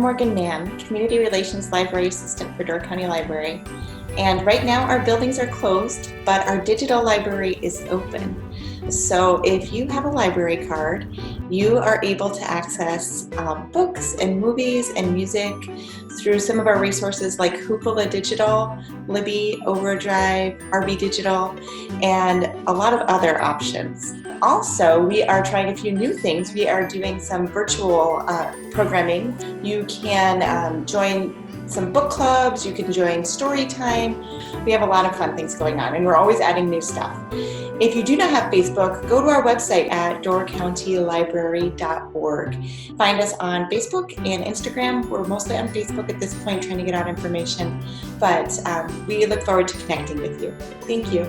Morgan Mann, Community Relations Library Assistant for Door County Library. And right now our buildings are closed, but our digital library is open. So if you have a library card, you are able to access books and movies and music through some of our resources like Hoopla Digital, Libby, Overdrive, RB Digital, and a lot of other options. Also, we are trying a few new things. We are doing some virtual programming. You can join some book clubs, you can join story time. We have a lot of fun things going on, and we're always adding new stuff. If you do not have Facebook, go to our website at doorcountylibrary.org. Find us on Facebook and Instagram. We're mostly on Facebook at this point, trying to get out information, but we look forward to connecting with you. Thank you.